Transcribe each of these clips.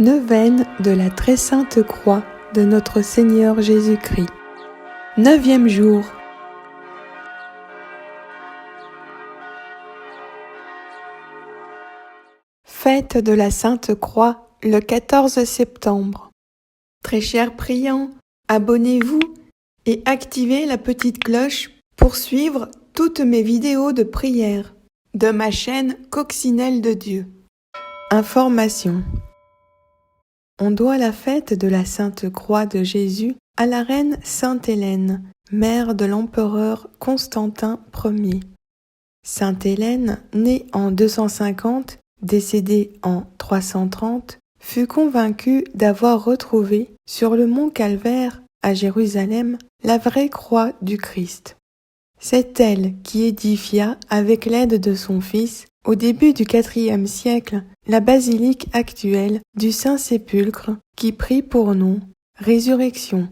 Neuvaine de la très sainte croix de notre Seigneur Jésus-Christ. 9e jour. Fête de la Sainte Croix le 14 septembre. Très chers priants, abonnez-vous et activez la petite cloche pour suivre toutes mes vidéos de prière de ma chaîne Coccinelle de Dieu. Information. On doit la fête de la Sainte Croix de Jésus à la reine Sainte Hélène, mère de l'empereur Constantin Ier. Sainte Hélène, née en 250, décédée en 330, fut convaincue d'avoir retrouvé sur le mont Calvaire, à Jérusalem, la vraie croix du Christ. C'est elle qui édifia, avec l'aide de son fils, au début du IVe siècle, la basilique actuelle du Saint-Sépulcre qui prit pour nom Résurrection.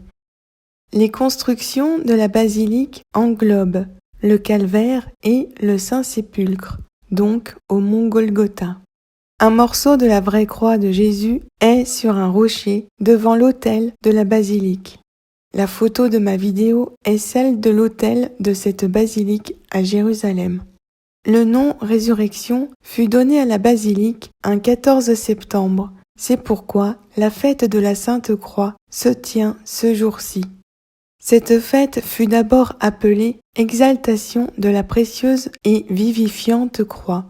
Les constructions de la basilique englobent le calvaire et le Saint-Sépulcre, donc au mont Golgotha. Un morceau de la vraie croix de Jésus est sur un rocher devant l'autel de la basilique. La photo de ma vidéo est celle de l'autel de cette basilique à Jérusalem. Le nom Résurrection fut donné à la basilique un 14 septembre. C'est pourquoi la fête de la Sainte Croix se tient ce jour-ci. Cette fête fut d'abord appelée Exaltation de la précieuse et vivifiante croix.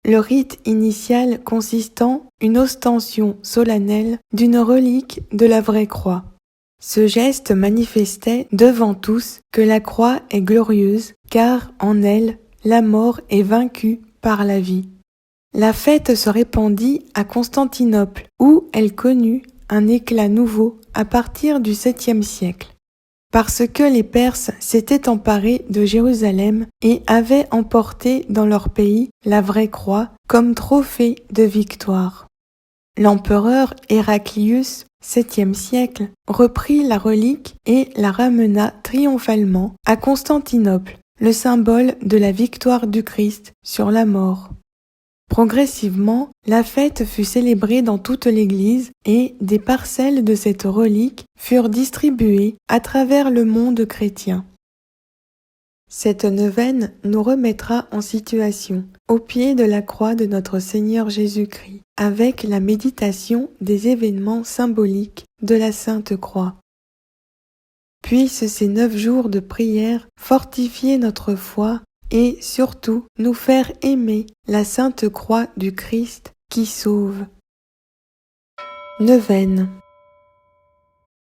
Le rite initial consistant une ostension solennelle d'une relique de la vraie croix. Ce geste manifestait devant tous que la croix est glorieuse, car en elle, la mort est vaincue par la vie. La fête se répandit à Constantinople, où elle connut un éclat nouveau à partir du 7e siècle. Parce que les Perses s'étaient emparés de Jérusalem et avaient emporté dans leur pays la vraie croix comme trophée de victoire. L'empereur Héraclius, 7e siècle, reprit la relique et la ramena triomphalement à Constantinople, le symbole de la victoire du Christ sur la mort. Progressivement, la fête fut célébrée dans toute l'Église et des parcelles de cette relique furent distribuées à travers le monde chrétien. Cette neuvaine nous remettra en situation, au pied de la croix de notre Seigneur Jésus-Christ, avec la méditation des événements symboliques de la Sainte Croix. Puissent ces 9 jours de prière fortifier notre foi et surtout nous faire aimer la Sainte Croix du Christ qui sauve. Neuvaine.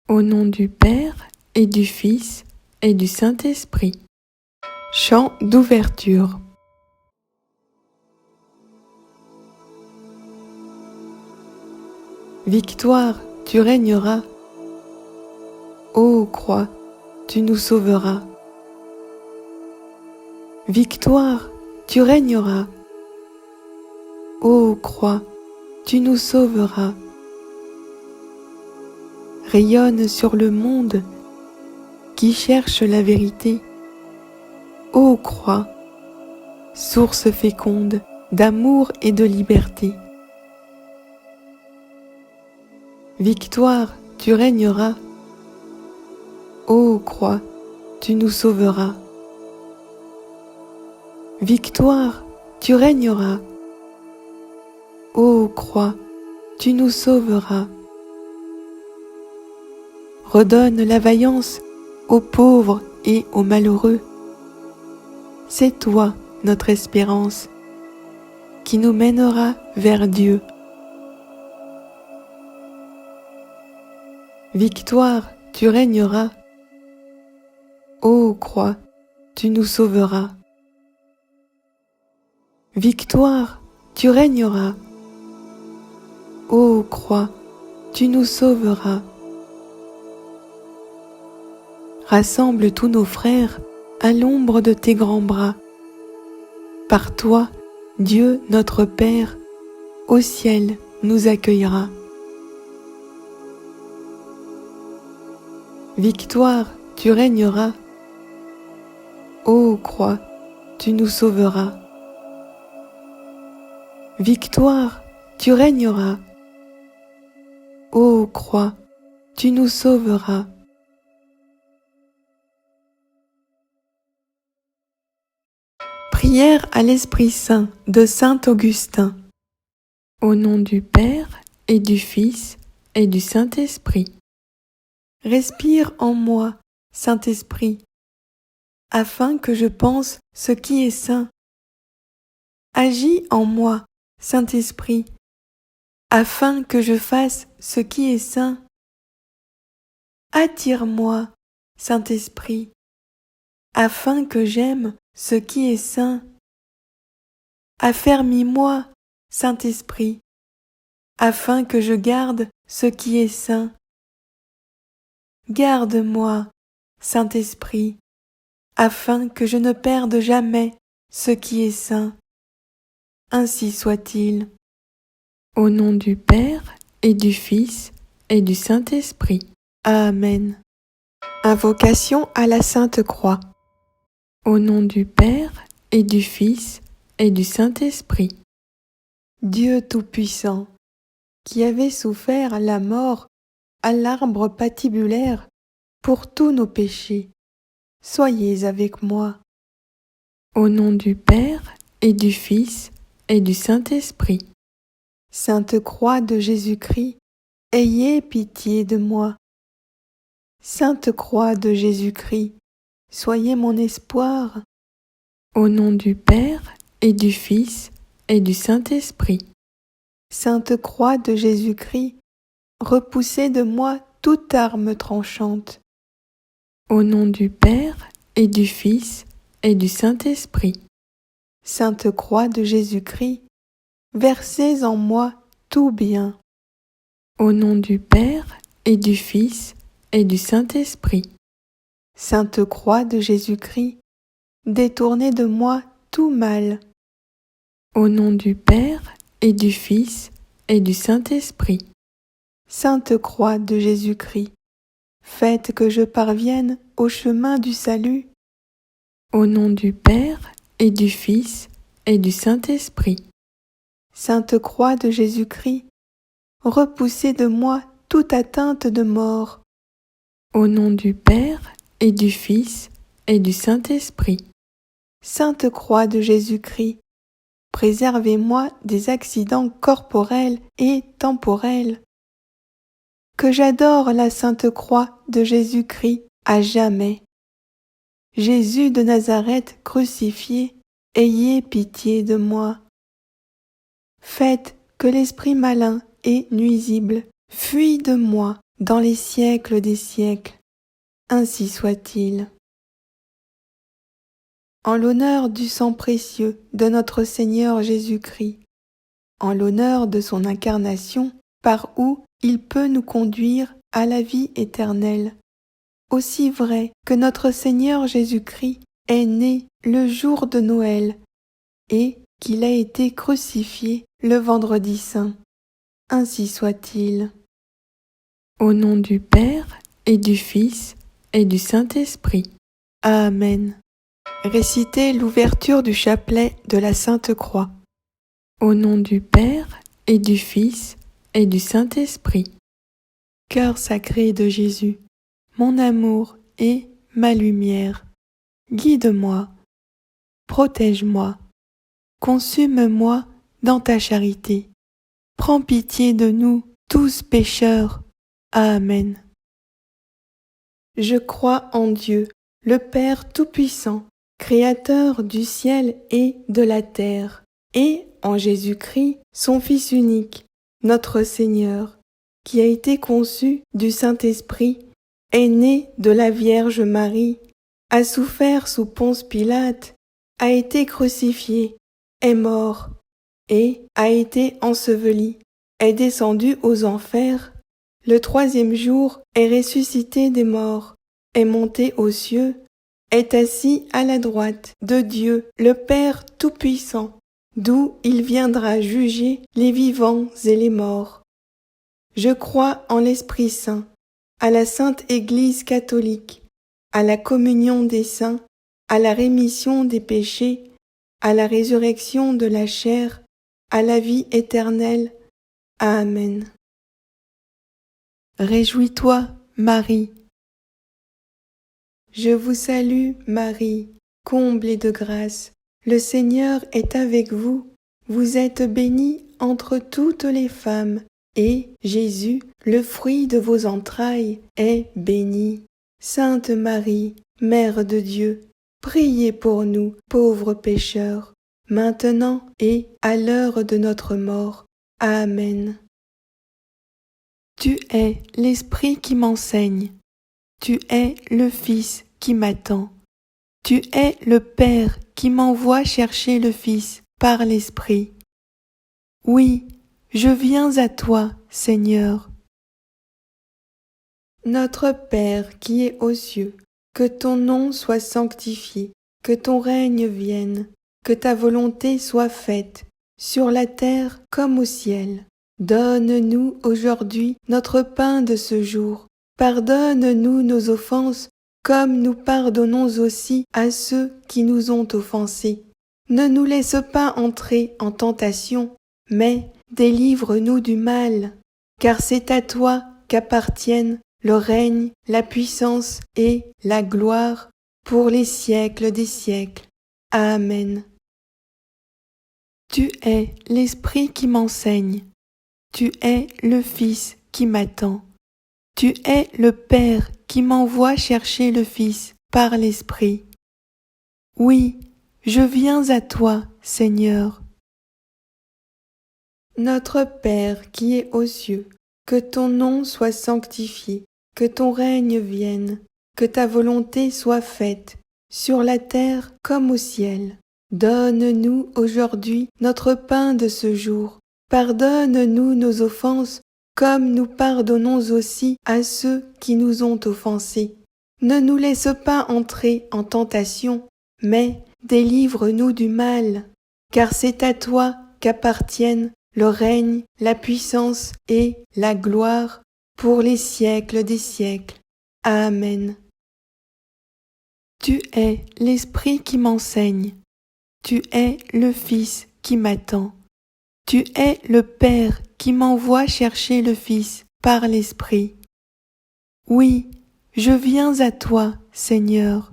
Au nom du Père et du Fils et du Saint-Esprit. Chant d'ouverture. Victoire, tu régneras. Ô croix, tu nous sauveras. Victoire, tu régneras. Ô croix, tu nous sauveras. Rayonne sur le monde qui cherche la vérité. Ô croix, source féconde d'amour et de liberté. Victoire, tu régneras. Ô croix, tu nous sauveras. Victoire, tu régneras. Ô croix, tu nous sauveras. Redonne la vaillance aux pauvres et aux malheureux. C'est toi, notre espérance, qui nous mènera vers Dieu. Victoire, tu régneras. Ô croix, tu nous sauveras. Victoire, tu régneras. Ô croix, tu nous sauveras. Rassemble tous nos frères à l'ombre de tes grands bras. Par toi, Dieu notre Père, au ciel nous accueillera. Victoire, tu régneras. Ô croix, tu nous sauveras. Victoire, tu régneras. ô croix, tu nous sauveras. Prière à l'Esprit Saint de saint Augustin. Au nom du Père et du Fils et du Saint-Esprit. Respire en moi, Saint-Esprit, afin que je pense ce qui est saint. Agis en moi, Saint-Esprit, afin que je fasse ce qui est saint. Attire-moi, Saint-Esprit, afin que j'aime ce qui est saint. Affermis-moi, Saint-Esprit, afin que je garde ce qui est saint. Garde-moi, Saint-Esprit, afin que je ne perde jamais ce qui est saint. Ainsi soit-il. Au nom du Père et du Fils et du Saint-Esprit. Amen. Invocation à la Sainte Croix. Au nom du Père et du Fils et du Saint-Esprit. Dieu Tout-Puissant, qui avait souffert la mort à l'arbre patibulaire pour tous nos péchés, soyez avec moi. Au nom du Père et du Fils et du Saint-Esprit. Sainte Croix de Jésus-Christ, ayez pitié de moi. Sainte Croix de Jésus-Christ, soyez mon espoir. Au nom du Père et du Fils et du Saint-Esprit. Sainte Croix de Jésus-Christ, repoussez de moi toute arme tranchante. Au nom du Père et du Fils et du Saint-Esprit. Sainte Croix de Jésus-Christ, versez en moi tout bien. Au nom du Père et du Fils et du Saint-Esprit. Sainte Croix de Jésus-Christ, détournez de moi tout mal. Au nom du Père et du Fils et du Saint-Esprit. Sainte Croix de Jésus-Christ, faites que je parvienne au chemin du salut. Au nom du Père et du Fils et du Saint-Esprit. Sainte Croix de Jésus-Christ, repoussez de moi toute atteinte de mort. Au nom du Père et du Fils et du Saint-Esprit. Sainte Croix de Jésus-Christ, préservez-moi des accidents corporels et temporels. Que j'adore la Sainte Croix de Jésus-Christ à jamais. Jésus de Nazareth crucifié, ayez pitié de moi. Faites que l'esprit malin et nuisible fuit de moi dans les siècles des siècles. Ainsi soit-il. En l'honneur du sang précieux de notre Seigneur Jésus-Christ, en l'honneur de son incarnation, par où il peut nous conduire à la vie éternelle, aussi vrai que notre Seigneur Jésus-Christ est né le jour de Noël et qu'il a été crucifié le vendredi saint. Ainsi soit-il. Au nom du Père et du Fils et du Saint-Esprit. Amen. Récitez l'ouverture du chapelet de la Sainte Croix. Au nom du Père et du Fils et du Saint-Esprit. Cœur sacré de Jésus, mon amour et ma lumière, guide-moi, protège-moi, consume-moi dans ta charité. Prends pitié de nous, tous pécheurs. Amen. Je crois en Dieu, le Père Tout-Puissant, Créateur du ciel et de la terre, et en Jésus-Christ, son Fils unique, notre Seigneur, qui a été conçu du Saint-Esprit, est né de la Vierge Marie, a souffert sous Ponce Pilate, a été crucifié, est mort, et a été enseveli, est descendu aux enfers, le troisième jour est ressuscité des morts, est monté aux cieux, est assis à la droite de Dieu, le Père Tout-Puissant, d'où il viendra juger les vivants et les morts. Je crois en l'Esprit Saint, à la Sainte Église catholique, à la communion des saints, à la rémission des péchés, à la résurrection de la chair, à la vie éternelle. Amen. Réjouis-toi, Marie. Je vous salue, Marie, comblée de grâce. Le Seigneur est avec vous. Vous êtes bénie entre toutes les femmes, et Jésus, le fruit de vos entrailles, est béni. Sainte Marie, Mère de Dieu, priez pour nous, pauvres pécheurs, maintenant et à l'heure de notre mort. Amen. Tu es l'Esprit qui m'enseigne. Tu es le Fils qui m'attend. Tu es le Père qui m'envoie chercher le Fils par l'Esprit. Oui, je viens à toi, Seigneur. Notre Père qui es aux cieux, que ton nom soit sanctifié, que ton règne vienne, que ta volonté soit faite, sur la terre comme au ciel. Donne-nous aujourd'hui notre pain de ce jour. Pardonne-nous nos offenses, comme nous pardonnons aussi à ceux qui nous ont offensés. Ne nous laisse pas entrer en tentation, mais délivre-nous du mal, car c'est à toi qu'appartiennent le règne, la puissance et la gloire pour les siècles des siècles. Amen. Tu es l'Esprit qui m'enseigne. Tu es le Fils qui m'attend. Tu es le Père qui m'envoie chercher le Fils par l'Esprit. Oui, je viens à toi, Seigneur. Notre Père qui es aux cieux, que ton nom soit sanctifié, que ton règne vienne, que ta volonté soit faite, sur la terre comme au ciel. Donne-nous aujourd'hui notre pain de ce jour. Pardonne-nous nos offenses, comme nous pardonnons aussi à ceux qui nous ont offensés. Ne nous laisse pas entrer en tentation, mais délivre-nous du mal, car c'est à toi qu'appartiennent le règne, la puissance et la gloire pour les siècles des siècles. Amen. Tu es l'Esprit qui m'enseigne. Tu es le Fils qui m'attend. Tu es le Père qui m'envoie chercher le Fils par l'Esprit. Oui, je viens à toi, Seigneur.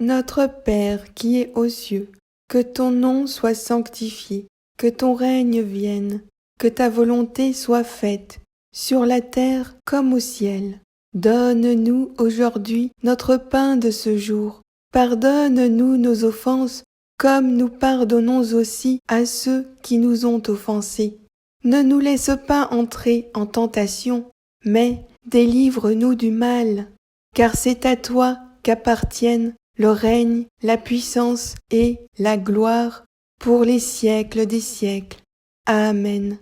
Notre Père qui es aux cieux, que ton nom soit sanctifié, que ton règne vienne, que ta volonté soit faite, sur la terre comme au ciel. Donne-nous aujourd'hui notre pain de ce jour. Pardonne-nous nos offenses, comme nous pardonnons aussi à ceux qui nous ont offensés. Ne nous laisse pas entrer en tentation, mais délivre-nous du mal, car c'est à toi qu'appartiennent le règne, la puissance et la gloire pour les siècles des siècles. Amen.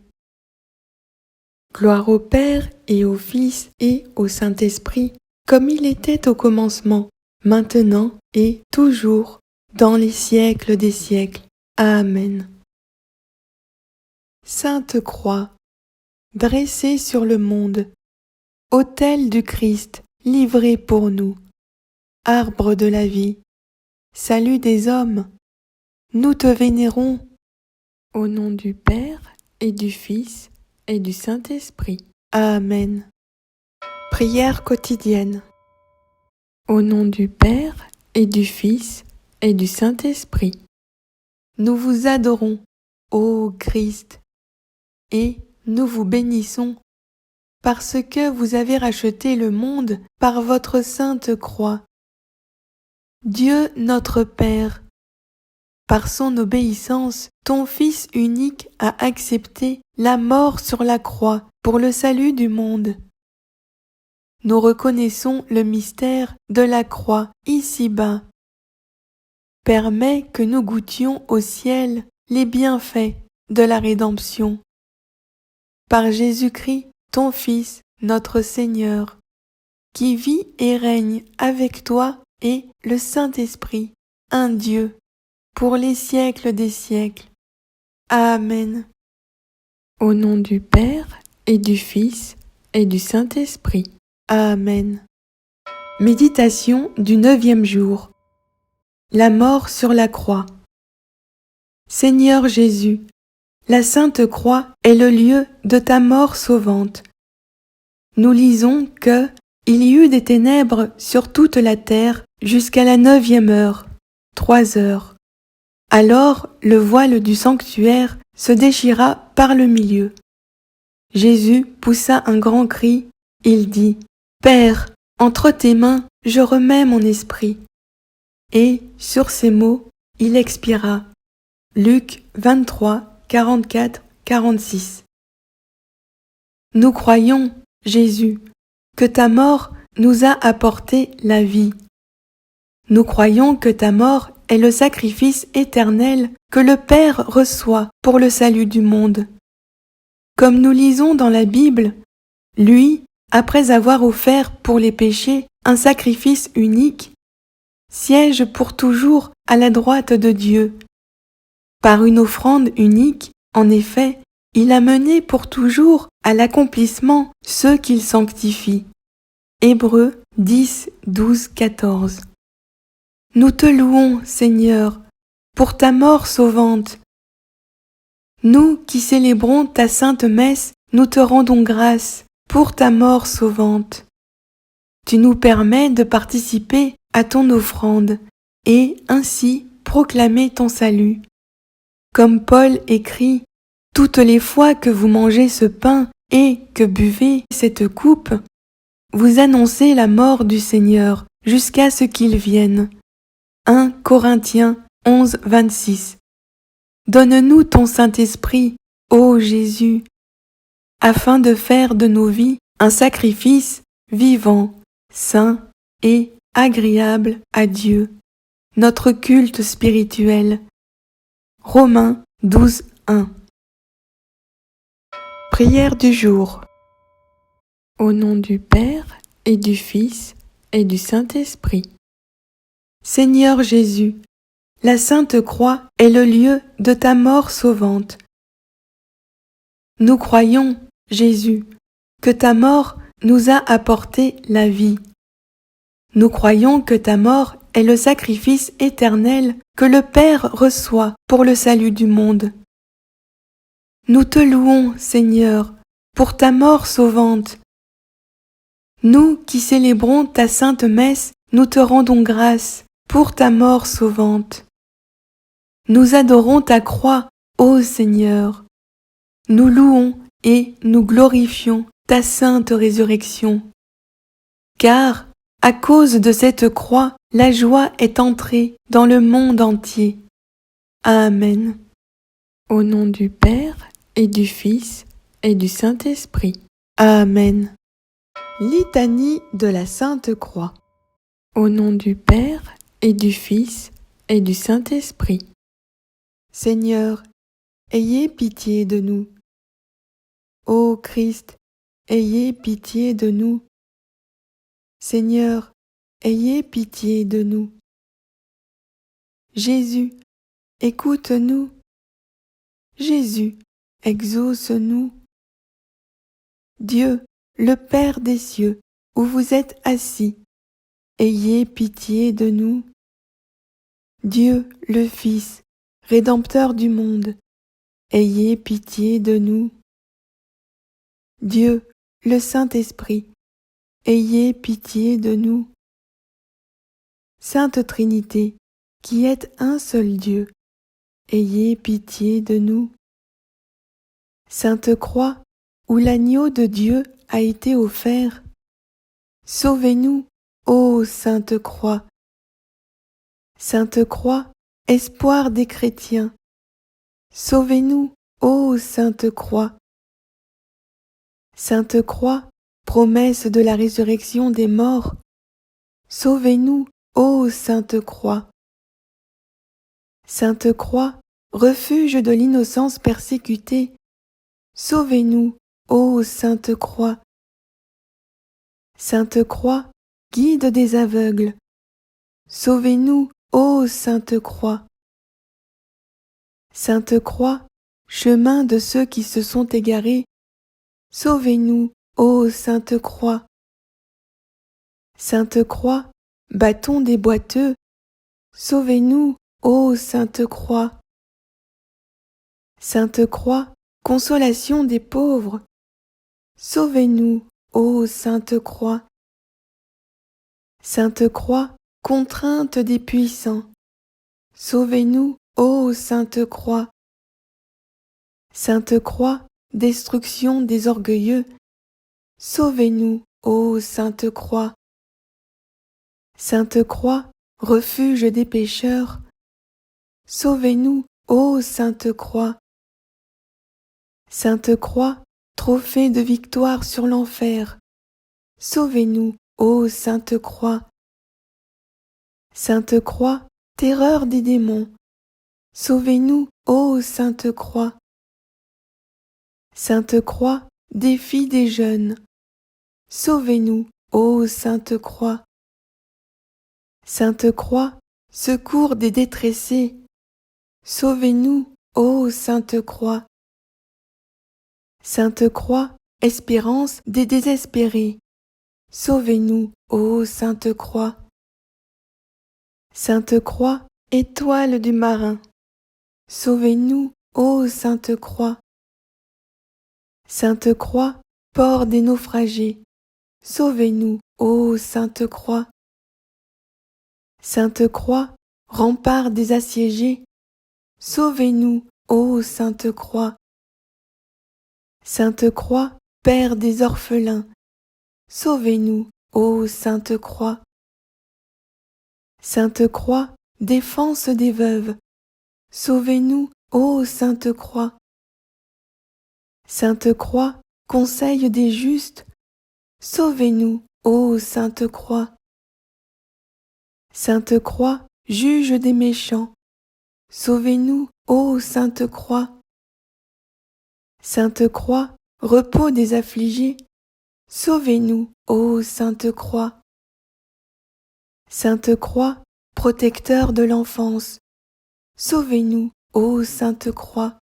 Gloire au Père et au Fils et au Saint-Esprit, comme il était au commencement, maintenant et toujours, dans les siècles des siècles. Amen. Sainte Croix, dressée sur le monde, autel du Christ, livré pour nous, arbre de la vie, salut des hommes, nous te vénérons, au nom du Père et du Fils et du Saint-Esprit. Amen. Prière quotidienne. Au nom du Père et du Fils et du Saint-Esprit. Nous vous adorons, ô Christ, et nous vous bénissons, parce que vous avez racheté le monde par votre sainte croix. Dieu notre Père, par son obéissance, ton Fils unique a accepté la mort sur la croix pour le salut du monde. Nous reconnaissons le mystère de la croix ici-bas. Permets que nous goûtions au ciel les bienfaits de la rédemption. Par Jésus-Christ, ton Fils, notre Seigneur, qui vit et règne avec toi et le Saint-Esprit, un Dieu, pour les siècles des siècles. Amen. Au nom du Père et du Fils et du Saint-Esprit. Amen. Méditation du 9e jour. La mort sur la croix. Seigneur Jésus, la Sainte Croix est le lieu de ta mort sauvante nous lisons que il y eut des ténèbres sur toute la terre jusqu'à la 9e heure, 3 heures. Alors le voile du sanctuaire se déchira par le milieu. Jésus poussa un grand cri, il dit « Père, entre tes mains, je remets mon esprit. » Et, sur ces mots, il expira. Luc 23, 44, 46. Nous croyons, Jésus, que ta mort nous a apporté la vie. Nous croyons que ta mort est le sacrifice éternel que le Père reçoit pour le salut du monde. Comme nous lisons dans la Bible, lui, après avoir offert pour les péchés un sacrifice unique, siège pour toujours à la droite de Dieu. Par une offrande unique, en effet, il a mené pour toujours à l'accomplissement ceux qu'il sanctifie. Hébreux 10, 12, 14. Nous te louons, Seigneur, pour ta mort sauvante. Nous qui célébrons ta sainte messe, nous te rendons grâce pour ta mort sauvante. Tu nous permets de participer à ton offrande et ainsi proclamer ton salut. Comme Paul écrit, « Toutes les fois que vous mangez ce pain et que buvez cette coupe, vous annoncez la mort du Seigneur jusqu'à ce qu'il vienne. » 1 Corinthiens 11, 26. Donne-nous ton Saint-Esprit, ô Jésus, afin de faire de nos vies un sacrifice vivant, saint et agréable à Dieu, notre culte spirituel. Romains 12, 1. Prière du jour. Au nom du Père et du Fils et du Saint-Esprit. Seigneur Jésus, la Sainte Croix est le lieu de ta mort sauvante. Nous croyons, Jésus, que ta mort nous a apporté la vie. Nous croyons que ta mort est le sacrifice éternel que le Père reçoit pour le salut du monde. Nous te louons, Seigneur, pour ta mort sauvante. Nous qui célébrons ta sainte messe, nous te rendons grâce pour ta mort sauvante. Nous adorons ta croix, ô Seigneur. Nous louons et nous glorifions ta sainte résurrection. Car, à cause de cette croix, la joie est entrée dans le monde entier. Amen. Au nom du Père et du Fils et du Saint-Esprit. Amen. Litanie de la Sainte Croix. Au nom du Père et du Fils et du Saint-Esprit. Seigneur, ayez pitié de nous. Ô Christ, ayez pitié de nous. Seigneur, ayez pitié de nous. Jésus, écoute-nous. Jésus, exauce-nous. Dieu, le Père des cieux, où vous êtes assis, ayez pitié de nous. Dieu, le Fils, Rédempteur du monde, ayez pitié de nous. Dieu, le Saint-Esprit, ayez pitié de nous. Sainte Trinité, qui êtes un seul Dieu, ayez pitié de nous. Sainte Croix, où l'agneau de Dieu a été offert, sauvez-nous, ô Sainte Croix. Sainte Croix, espoir des chrétiens, sauvez-nous, ô Sainte Croix. Sainte Croix, promesse de la résurrection des morts, sauvez-nous, ô Sainte Croix. Sainte Croix, refuge de l'innocence persécutée, sauvez-nous, ô Sainte Croix. Sainte Croix, guide des aveugles, sauvez-nous, ô Sainte Croix. Sainte Croix, chemin de ceux qui se sont égarés, sauvez-nous, ô Sainte Croix. Sainte Croix, bâton des boiteux, sauvez-nous, ô Sainte Croix. Sainte Croix, consolation des pauvres, sauvez-nous, ô Sainte Croix. Sainte Croix, contrainte des puissants, sauvez-nous, ô Sainte Croix. Sainte Croix, destruction des orgueilleux, sauvez-nous, ô Sainte Croix. Sainte Croix, refuge des pécheurs, sauvez-nous, ô Sainte Croix. Sainte Croix, trophée de victoire sur l'enfer, sauvez-nous, ô Sainte Croix. Sainte Croix, terreur des démons, sauvez-nous, ô Sainte Croix. Sainte Croix, défi des jeunes, sauvez-nous, ô Sainte Croix. Sainte Croix, secours des détressés, sauvez-nous, ô Sainte Croix. Sainte Croix, espérance des désespérés, sauvez-nous, ô Sainte Croix. Sainte Croix, étoile du marin, sauvez-nous, ô Sainte Croix. Sainte Croix, port des naufragés, sauvez-nous, ô Sainte Croix. Sainte Croix, rempart des assiégés, sauvez-nous, ô Sainte Croix. Sainte Croix, Père des orphelins, sauvez-nous, ô Sainte Croix. Sainte Croix, défense des veuves, sauvez-nous, ô Sainte Croix. Sainte Croix, conseil des justes, sauvez-nous, ô Sainte Croix. Sainte Croix, juge des méchants, sauvez-nous, ô Sainte Croix. Sainte Croix, repos des affligés, sauvez-nous, ô Sainte Croix. Sainte Croix, protecteur de l'enfance, sauvez-nous, ô Sainte Croix.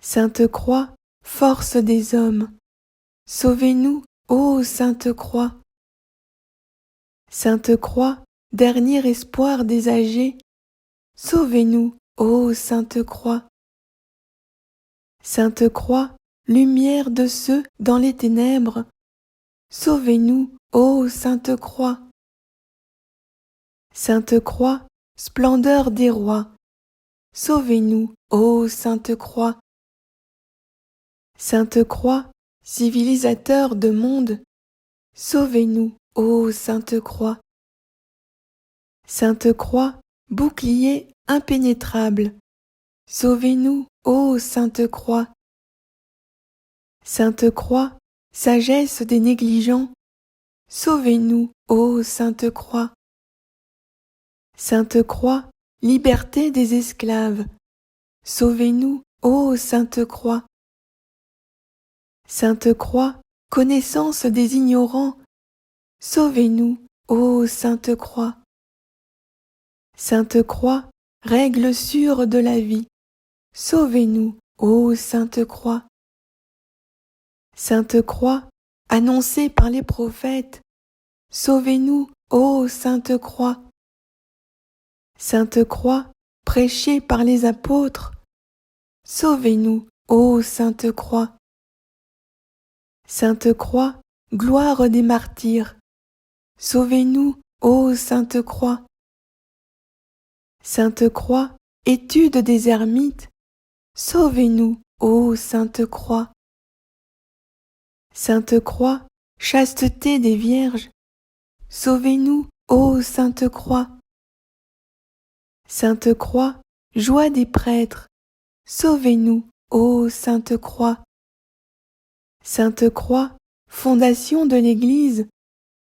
Sainte Croix, force des hommes, sauvez-nous, ô Sainte Croix. Sainte Croix, dernier espoir des âgés, sauvez-nous, ô Sainte Croix. Sainte Croix, lumière de ceux dans les ténèbres, sauvez-nous, ô Sainte Croix. Sainte Croix, splendeur des rois, sauvez-nous, ô Sainte Croix. Sainte Croix, civilisateur de monde, sauvez-nous, ô Sainte Croix. Sainte Croix, bouclier impénétrable, sauvez-nous, ô Sainte Croix. Sainte Croix, sagesse des négligents, sauvez-nous, ô Sainte Croix. Sainte Croix, liberté des esclaves, sauvez-nous, ô Sainte Croix. Sainte Croix, connaissance des ignorants, sauvez-nous, ô Sainte Croix. Sainte Croix, règle sûre de la vie, sauvez-nous, ô Sainte Croix. Sainte Croix, annoncée par les prophètes, sauvez-nous, ô Sainte Croix. Sainte Croix, prêchée par les apôtres, sauvez-nous, ô Sainte Croix. Sainte Croix, gloire des martyrs, sauvez-nous, ô Sainte Croix. Sainte Croix, étude des ermites, sauvez-nous, ô Sainte Croix. Sainte Croix, chasteté des vierges, sauvez-nous, ô Sainte Croix. Sainte Croix, joie des prêtres, sauvez-nous, ô Sainte Croix. Sainte Croix, fondation de l'Église,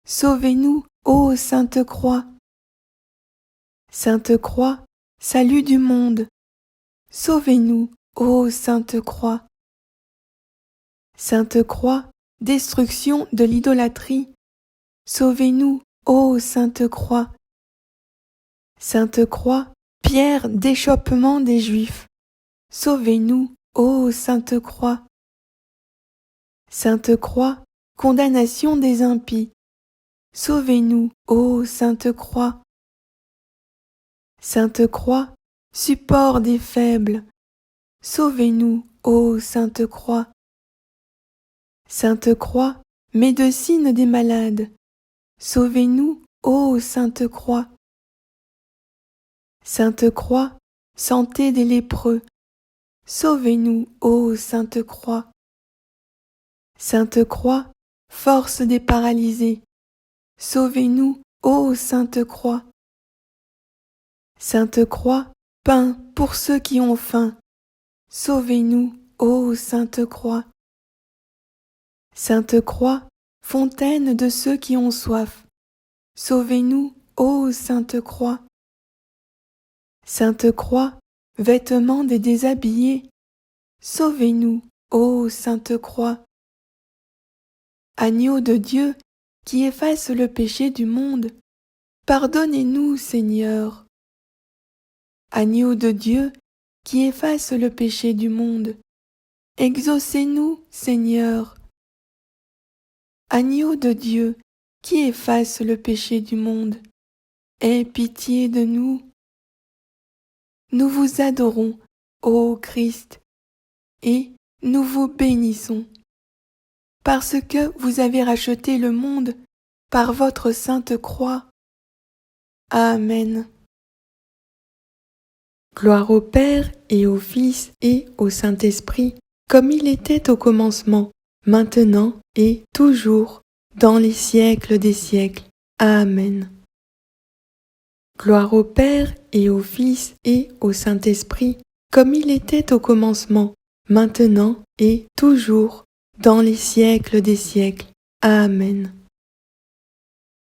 sauvez-nous, ô Sainte Croix. Sainte Croix, salut du monde, sauvez-nous, ô Sainte Croix. Sainte Croix, destruction de l'idolâtrie, sauvez-nous, ô Sainte Croix. Sainte Croix, pierre d'échoppement des Juifs, sauvez-nous, ô Sainte Croix. Sainte Croix, condamnation des impies, sauvez-nous, ô Sainte Croix. Sainte Croix, support des faibles, sauvez-nous, ô Sainte Croix. Sainte Croix, médecine des malades, sauvez-nous, ô Sainte Croix. Sainte Croix, santé des lépreux, sauvez-nous, ô Sainte Croix. Sainte Croix, force des paralysés, sauvez-nous, ô Sainte Croix. Sainte Croix, pain pour ceux qui ont faim, sauvez-nous, ô Sainte Croix. Sainte Croix, fontaine de ceux qui ont soif, sauvez-nous, ô Sainte Croix. Sainte Croix, vêtement des déshabillés, sauvez-nous, ô Sainte Croix. Agneau de Dieu, qui efface le péché du monde, pardonnez-nous, Seigneur. Agneau de Dieu, qui efface le péché du monde, exaucez-nous, Seigneur. Agneau de Dieu, qui efface le péché du monde, aie pitié de nous. Nous vous adorons, ô Christ, et nous vous bénissons, parce que vous avez racheté le monde par votre sainte croix. Amen. Gloire au Père et au Fils et au Saint-Esprit, comme il était au commencement, maintenant et toujours, dans les siècles des siècles. Amen. Gloire au Père et au Fils et au Saint-Esprit, comme il était au commencement, maintenant et toujours, dans les siècles des siècles. Amen.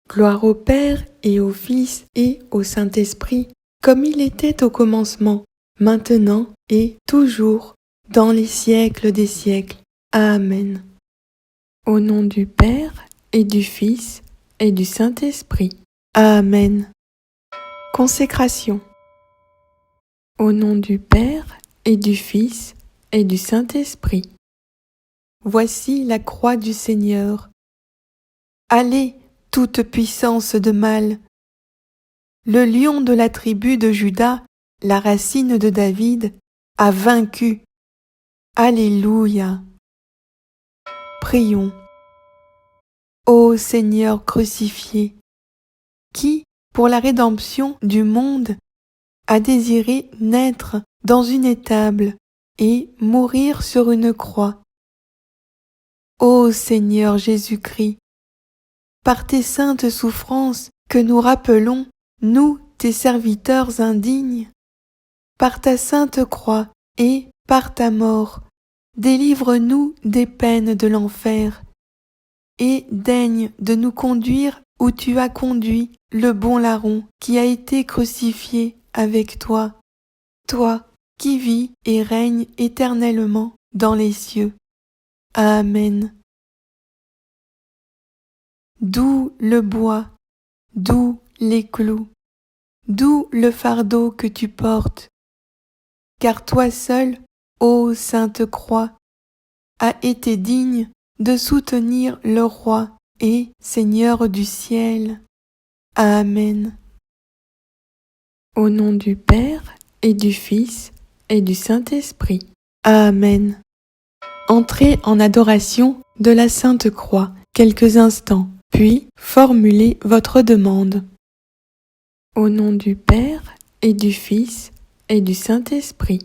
Gloire au Père et au Fils et au Saint-Esprit, comme il était au commencement, maintenant et toujours, dans les siècles des siècles. Amen. Au nom du Père et du Fils et du Saint-Esprit. Amen. Consécration. Au nom du Père et du Fils et du Saint-Esprit. Voici la croix du Seigneur. Allez, toute puissance de mal. Le lion de la tribu de Juda, la racine de David, a vaincu. Alléluia. Prions. Ô Seigneur crucifié, qui, pour la rédemption du monde, a désiré naître dans une étable et mourir sur une croix. Ô Seigneur Jésus-Christ, par tes saintes souffrances que nous rappelons, nous, tes serviteurs indignes, par ta sainte croix et par ta mort, délivre-nous des peines de l'enfer, et daigne de nous conduire où tu as conduit le bon larron qui a été crucifié avec toi, toi qui vis et règnes éternellement dans les cieux. Amen. D'où le bois, d'où les clous, d'où le fardeau que tu portes, car toi seul, ô Sainte Croix, as été digne de soutenir le Roi et Seigneur du ciel. Amen. Au nom du Père et du Fils et du Saint-Esprit. Amen. Entrez en adoration de la Sainte Croix quelques instants, puis formulez votre demande. Au nom du Père et du Fils et du Saint-Esprit.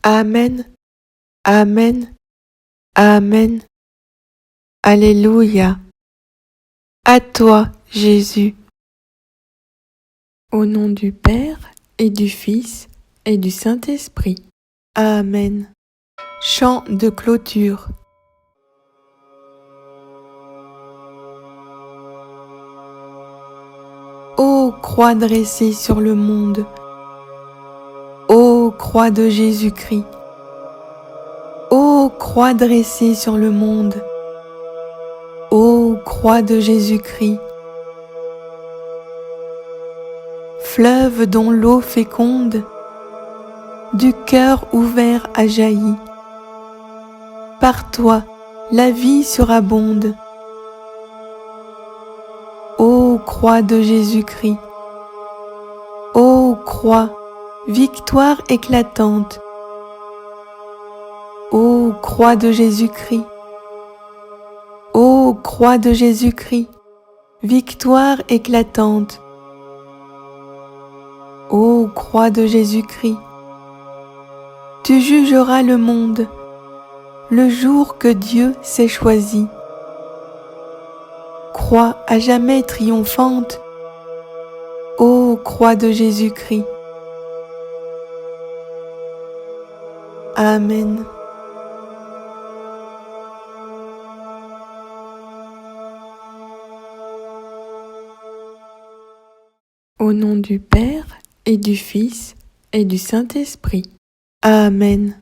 Amen. Amen. Amen. Alléluia. À toi, Jésus. Au nom du Père et du Fils et du Saint-Esprit. Amen. Chant de clôture. Ô croix dressée sur le monde, ô croix de Jésus-Christ, ô croix dressée sur le monde, ô croix de Jésus-Christ, fleuve dont l'eau féconde du cœur ouvert a jailli. Par toi, la vie surabonde. Ô croix de Jésus-Christ, ô croix, victoire éclatante. Ô croix de Jésus-Christ, ô croix de Jésus-Christ, victoire éclatante. Ô croix de Jésus-Christ, tu jugeras le monde le jour que Dieu s'est choisi. Croix à jamais triomphante, ô croix de Jésus-Christ. Amen. Au nom du Père et du Fils et du Saint-Esprit. Amen.